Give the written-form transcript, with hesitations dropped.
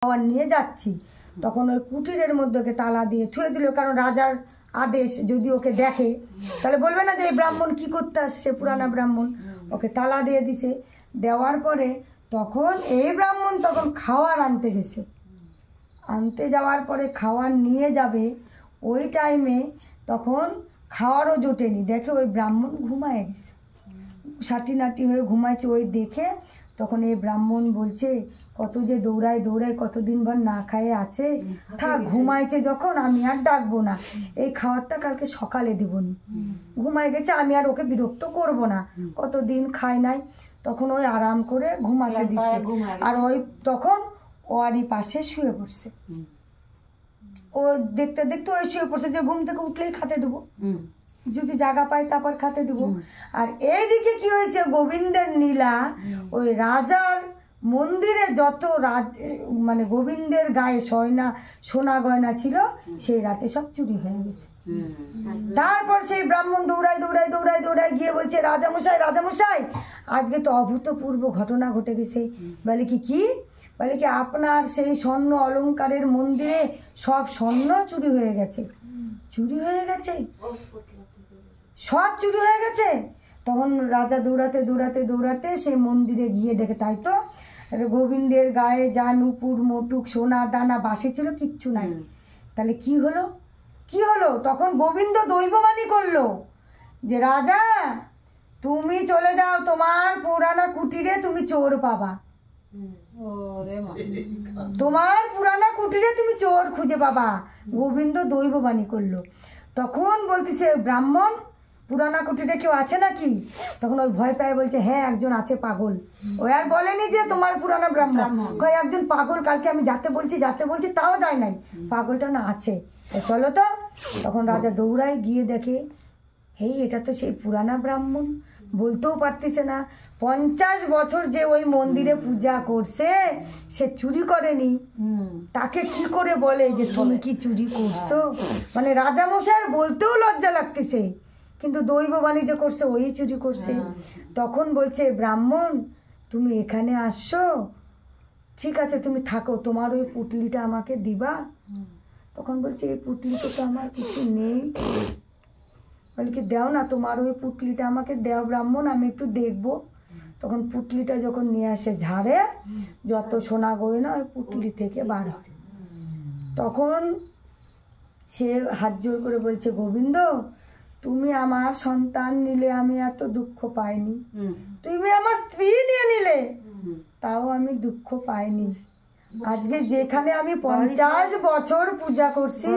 খাবার নিয়ে যাচ্ছি, তখন ওই কুটিরের মধ্যে তালা দিয়ে থুয়ে দিল, কারণ রাজার আদেশ, যদি ওকে দেখে তাহলে বলবে না যে এই ব্রাহ্মণ কি করতে আসছে, পুরানা ব্রাহ্মণ। ওকে তালা দিয়ে দিছে। দেওয়ার পরে তখন এই ব্রাহ্মণ তখন খাওয়ার আনতে গেছে। আনতে যাওয়ার পরে খাওয়ার নিয়ে যাবে, ওই টাইমে তখন খাওয়ারও জোটেনি, দেখে ওই ব্রাহ্মণ ঘুমায় গেছে, সাটি নাটি হয়ে ঘুমাইছে। ওই দেখে তখন এই ব্রাহ্মণ বলছে, কত যে দৌড়ায় দৌড়ায়, কতদিন ভর না খায়ে আছে, থাক ঘুমাইছে যখন আমি আর ডাকবো না, এই খাবারটা কালকে সকালে দিবনি, ঘুমায় গেছে আমি আর ওকে বিরক্ত করব না, কতদিন খায় নাই। তখন ওই আরাম করে ঘুমাতে দিচ্ছে, আর ওই তখন ওরই পাশে শুয়ে পড়ছে। ও দেখতে দেখতে ওই শুয়ে পড়ছে যে ঘুম থেকে উঠলেই খেতে দেবো, যদি জায়গা পাই তারপর খেতে দেবো। আর এইদিকে কি হয়েছে, গোবিন্দের নীলা ওই রাজার মন্দিরে যত মানে গোবিন্দের গায়ে সোনা গয়না ছিল, সেই রাতে সব চুরি হয়ে গেছে। তারপর সেই ব্রাহ্মণ দৌড়ায় দৌড়ায় দৌড়ায় দৌড়ায় গিয়ে বলছে, রাজামশাই রাজামশাই, আজকে তো অভূতপূর্ব ঘটনা ঘটে গেছে। বলে কি বলে কি, আপনার সেই স্বর্ণ অলংকারের মন্দিরে সব স্বর্ণ চুরি হয়ে গেছে। চুরি হয়ে গেছে, সব চুরি হয়ে গেছে। তখন রাজা দৌড়াতে দৌড়াতে দৌড়াতে সেই মন্দিরে গিয়ে দেখে, তাই তো গোবিন্দের গায়ে যা নুপুর মোটুক সোনা দানা বাসি ছিল কিচ্ছু নাই। তাহলে কি হলো কি হলো, তখন গোবিন্দ দৈববাণী করলো যে রাজা তুমি চলে যাও, তোমার পুরানা কুটিরে তুমি চোর পাবা, তোমার পুরানা কুটিরে তুমি চোর খুঁজে পাবা। গোবিন্দ দৈববাণী করলো। তখন বলতেছে ব্রাহ্মণ, পুরানা কুটিরে কেউ আছে নাকি? তখন ওই ভয় পায় বলছে, হ্যাঁ একজন আছে পাগল। ওই আর বলেনি যে তোমার পুরানা ব্রাহ্মণ, কয় একজন পাগল, কালকে আমি যেতে বলছি তাও যায় নাই, পাগলটা না আছে, চলো তো। তখন রাজা দৌড়ায় গিয়ে দেখে, হেই এটা তো সেই পুরানা ব্রাহ্মণ, বলতেও পারতেছে না। 50 বছর যে ওই মন্দিরে পূজা করছে, সে চুরি করেনি, তাকে কি করে বলে যে তুমি কি চুরি করছো? মানে রাজামশাই বলতেও লজ্জা লাগতেছে, কিন্তু দৈববাণী যে করছে ওই চুরি করছে। তখন বলছে, ব্রাহ্মণ তুমি এখানে আসছো, ঠিক আছে তুমি থাকো, তোমার ওই পুটলিটা আমাকে দিবা? তখন বলছে, এই পুটলিতে তো আমার কিছু নেই। বলে কি, দাও না, তোমার ওই পুটলিটা আমাকে দাও ব্রাহ্মণ, আমি একটু দেখবো। তখন পুটলিটা যখন নিয়ে আসে ঝাড়ে, যত সোনা গয়না ওই পুটলি থেকে বার হয়। তখন সে হাত জোর করে বলছে, গোবিন্দ তুমি আমার সন্তান নিলে আমি এত দুঃখ পাইনি, তুমি আমার স্ত্রী নিয়ে নিলে তাও আমি দুঃখ পাইনি। আজকে যেখানে আমি 50 বছর পূজা করছি,